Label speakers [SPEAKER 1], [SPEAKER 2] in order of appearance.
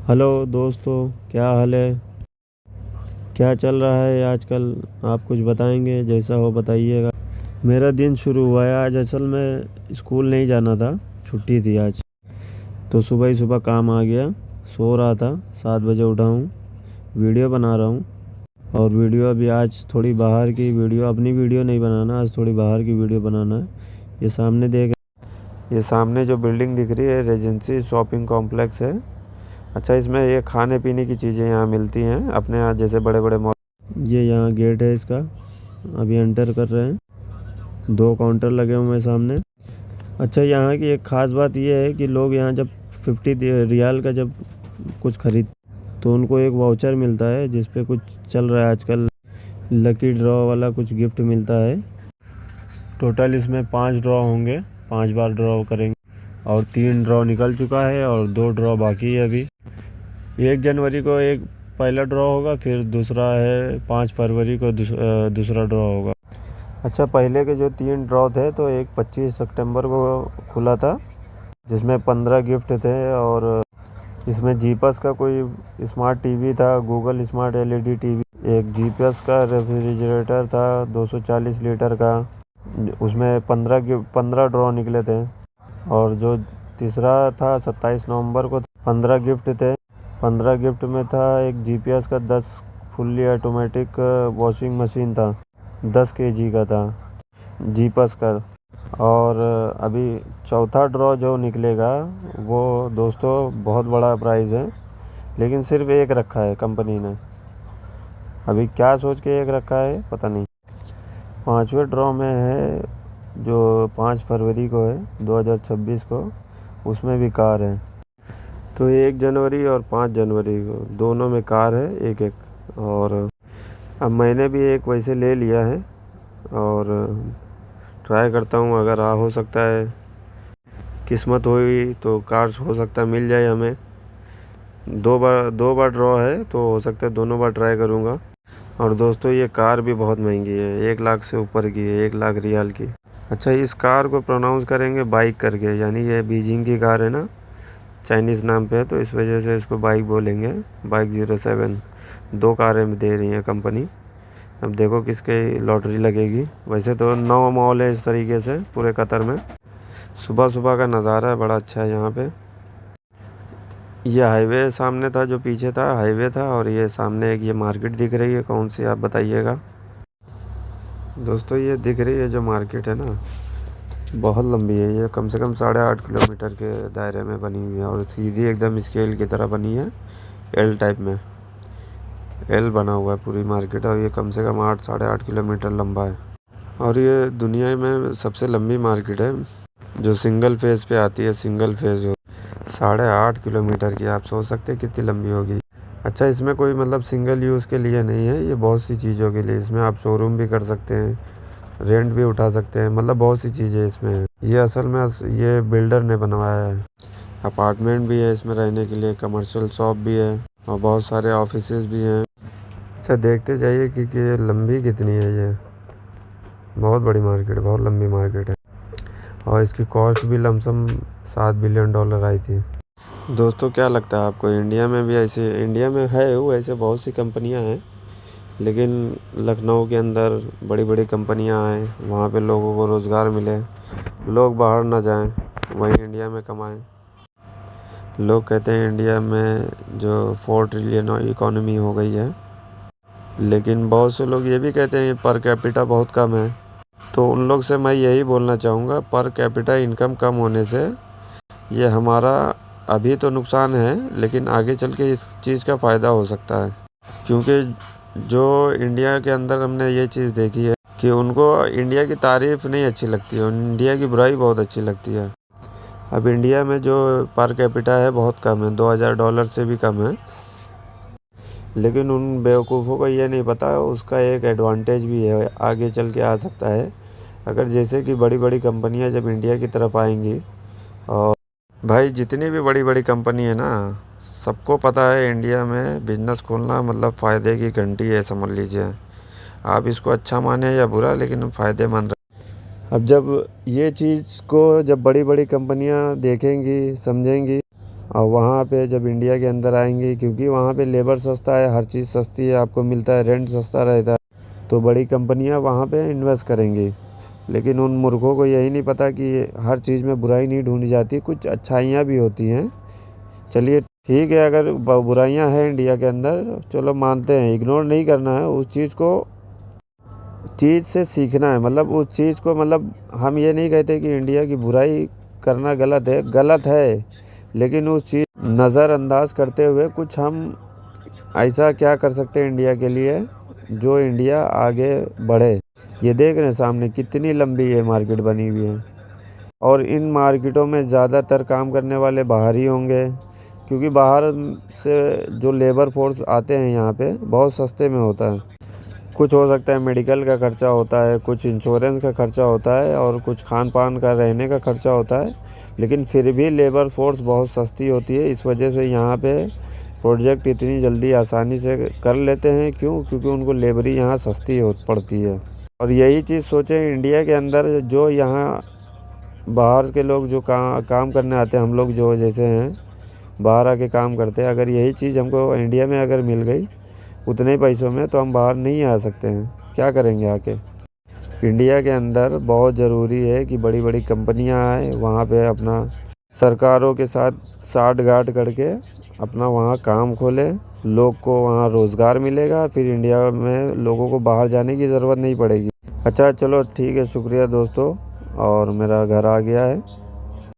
[SPEAKER 1] Hello दोस्तों, क्या हाल है? क्या चल रहा है आजकल? आप कुछ बताएंगे, जैसा हो बताइएगा। मेरा दिन शुरू हुआ है आज। असल में स्कूल नहीं जाना था, छुट्टी थी आज। तो सुबह ही सुबह काम आ गया। सो रहा था, 7 बजे उठा हूँ। वीडियो बना रहा हूँ। और वीडियो अभी आज थोड़ी बाहर की वीडियो, अपनी वीडियो नहीं बनाना, आज थोड़ी बाहर की वीडियो बनाना है। ये सामने जो बिल्डिंग दिख रही है, रेजेंसी शॉपिंग कॉम्प्लेक्स है। अच्छा, इसमें ये खाने पीने की चीज़ें यहाँ मिलती हैं अपने यहाँ, जैसे बड़े बड़े मॉल। ये यहाँ गेट है इसका, अभी एंटर कर रहे हैं। 2 काउंटर लगे हुए हैं सामने। अच्छा, यहाँ की एक ख़ास बात ये है कि लोग यहाँ जब 50 रियाल का जब कुछ खरीद, तो उनको एक वाउचर मिलता है जिस पे कुछ चल रहा है आजकल, लकी ड्रॉ वाला कुछ गिफ्ट मिलता है। टोटल इसमें 5 ड्रॉ होंगे, 5 बार ड्रॉ करेंगे। और 3 ड्रॉ निकल चुका है और 2 ड्रॉ बाकी है अभी। 1 जनवरी को एक पहला ड्रॉ होगा, फिर दूसरा है 5 फरवरी को दूसरा ड्रॉ होगा। अच्छा, पहले के जो 3 ड्रॉ थे, तो एक 25 सितंबर को खुला था, जिसमें 15 गिफ्ट थे। और इसमें जीपस का कोई स्मार्ट टीवी था, गूगल स्मार्ट एलईडी टीवी, एक जीपस का रेफ्रिजरेटर था 240 लीटर का। उसमें 15 ड्रॉ निकले थे। और जो तीसरा था 27 नवंबर को, 15 गिफ्ट थे। 15 गिफ्ट में था एक जीपीएस का 10 फुल्ली ऑटोमेटिक वॉशिंग मशीन था, 10 केजी का था जीपस का। और अभी चौथा ड्रॉ जो निकलेगा, वो दोस्तों बहुत बड़ा प्राइज़ है, लेकिन सिर्फ एक रखा है कंपनी ने। अभी क्या सोच के एक रखा है पता नहीं। 5वें ड्रॉ में है जो 5 फरवरी को है 2026 को, उसमें भी कार है। तो 1 जनवरी और 5 जनवरी को दोनों में कार है, एक एक। और अब मैंने भी एक वैसे ले लिया है और ट्राई करता हूँ, अगर हो सकता है, किस्मत हुई तो कार हो सकता है मिल जाए हमें। 2 बार ड्रॉ है, तो हो सकता है दोनों बार ट्राई करूँगा। और दोस्तों, ये कार भी बहुत महंगी है, 1 लाख से ऊपर की है, 1 लाख रियाल की। अच्छा, इस कार को प्रोनाउंस करेंगे बाइक करके, यानी ये बीजिंग की कार है ना, चाइनीज़ नाम पे है, तो इस वजह से इसको बाइक बोलेंगे। बाइक 07। 2 कारें दे रही है कंपनी। अब देखो किसके लॉटरी लगेगी। वैसे तो 9 मॉल है इस तरीके से पूरे कतर में। सुबह सुबह का नज़ारा है, बड़ा अच्छा है यहाँ पे। ये हाईवे सामने था, जो पीछे था हाईवे था, और ये सामने एक ये मार्केट दिख रही है, कौन सी आप बताइएगा दोस्तों। ये दिख रही है जो मार्केट है ना, बहुत लंबी है। ये कम से कम 8.5 किलोमीटर के दायरे में बनी हुई है, और सीधी एकदम स्केल की तरह बनी है, एल टाइप में। एल बना हुआ है पूरी मार्केट, और ये कम से कम 8-8.5 किलोमीटर लंबा है। और ये दुनिया में सबसे लंबी मार्केट है जो सिंगल फेज पे आती है। सिंगल फेज हो 8.5 किलोमीटर की, आप सोच सकते हैं कितनी लंबी होगी। अच्छा, इसमें कोई मतलब सिंगल यूज़ के लिए नहीं है, ये बहुत सी चीज़ों के लिए। इसमें आप शोरूम भी कर सकते हैं, रेंट भी उठा सकते हैं, मतलब बहुत सी चीज़ें इसमें है। ये असल में ये बिल्डर ने बनवाया है। अपार्टमेंट भी है इसमें रहने के लिए, कमर्शियल शॉप भी है, और बहुत सारे ऑफिसेज भी हैं। अच्छा, देखते जाइए कि ये लंबी कितनी है। ये बहुत बड़ी मार्केट है, बहुत लंबी मार्केट है। और इसकी कॉस्ट भी लमसम $7 बिलियन आई थी। दोस्तों, क्या लगता है आपको, इंडिया में भी ऐसे, इंडिया में है वैसे बहुत सी कंपनियां हैं, लेकिन लखनऊ के अंदर बड़ी बड़ी कंपनियां आएँ, वहाँ पे लोगों को रोज़गार मिले, लोग बाहर ना जाएं, वहीं इंडिया में कमाएं। लोग कहते हैं इंडिया में जो 4 ट्रिलियन इकॉनमी हो गई है, लेकिन बहुत से लोग ये भी कहते हैं पर कैपिटा बहुत कम है। तो उन लोग से मैं यही बोलना चाहूँगा, पर कैपिटा इनकम कम होने से ये हमारा अभी तो नुकसान है, लेकिन आगे चल के इस चीज़ का फ़ायदा हो सकता है। क्योंकि जो इंडिया के अंदर हमने ये चीज़ देखी है कि उनको इंडिया की तारीफ़ नहीं अच्छी लगती है, इंडिया की बुराई बहुत अच्छी लगती है। अब इंडिया में जो पर कैपिटा है बहुत कम है, $2000 से भी कम है। लेकिन उन बेवकूफ़ों को ये नहीं पता उसका एक एडवांटेज भी है, आगे चल के आ सकता है। अगर जैसे कि बड़ी बड़ी कंपनियां जब इंडिया की तरफ आएंगी, और भाई जितनी भी बड़ी बड़ी कंपनी है ना, सबको पता है इंडिया में बिज़नेस खोलना मतलब फ़ायदे की घंटी है, समझ लीजिए। आप इसको अच्छा माने या बुरा, लेकिन फ़ायदेमंद है। अब जब ये चीज़ को जब बड़ी बड़ी कंपनियां देखेंगी, समझेंगी, और वहाँ पे जब इंडिया के अंदर आएंगे, क्योंकि वहाँ पे लेबर सस्ता है, हर चीज़ सस्ती है, आपको मिलता है, रेंट सस्ता रहता है, तो बड़ी कंपनियाँ वहाँ पे इन्वेस्ट करेंगी। लेकिन उन मूर्खों को यही नहीं पता कि हर चीज़ में बुराई नहीं ढूंढी जाती, कुछ अच्छाइयाँ भी होती हैं। चलिए ठीक है, अगर बुराइयाँ हैं इंडिया के अंदर, चलो मानते हैं, इग्नोर नहीं करना है उस चीज़ से सीखना है। मतलब उस चीज़ को, मतलब हम ये नहीं कहते कि इंडिया की बुराई करना गलत है, लेकिन उस चीज़ नज़रअंदाज करते हुए कुछ हम ऐसा क्या कर सकते हैं इंडिया के लिए जो इंडिया आगे बढ़े। ये देख रहे हैं सामने कितनी लंबी ये मार्केट बनी हुई है, और इन मार्केटों में ज़्यादातर काम करने वाले बाहर ही होंगे, क्योंकि बाहर से जो लेबर फोर्स आते हैं यहाँ पे बहुत सस्ते में होता है। कुछ हो सकता है मेडिकल का खर्चा होता है, कुछ इंश्योरेंस का खर्चा होता है, और कुछ खान पान का, रहने का खर्चा होता है, लेकिन फिर भी लेबर फोर्स बहुत सस्ती होती है। इस वजह से यहाँ पे प्रोजेक्ट इतनी जल्दी आसानी से कर लेते हैं। क्यों? क्योंकि उनको लेबरी यहाँ सस्ती हो पड़ती है। और यही चीज़ सोचें इंडिया के अंदर, जो यहाँ बाहर के लोग जो काम करने आते हैं, हम लोग जो जैसे हैं बाहर आके काम करते हैं, अगर यही चीज़ हमको इंडिया में अगर मिल गई उतने पैसों में, तो हम बाहर नहीं आ सकते हैं। क्या करेंगे आके? इंडिया के अंदर बहुत ज़रूरी है कि बड़ी बड़ी कंपनियां आए, वहाँ पे अपना सरकारों के साथ साठ-गांठ करके अपना वहाँ काम खोले, लोग को वहाँ रोज़गार मिलेगा, फिर इंडिया में लोगों को बाहर जाने की ज़रूरत नहीं पड़ेगी। अच्छा चलो ठीक है, शुक्रिया दोस्तों, और मेरा घर आ गया है।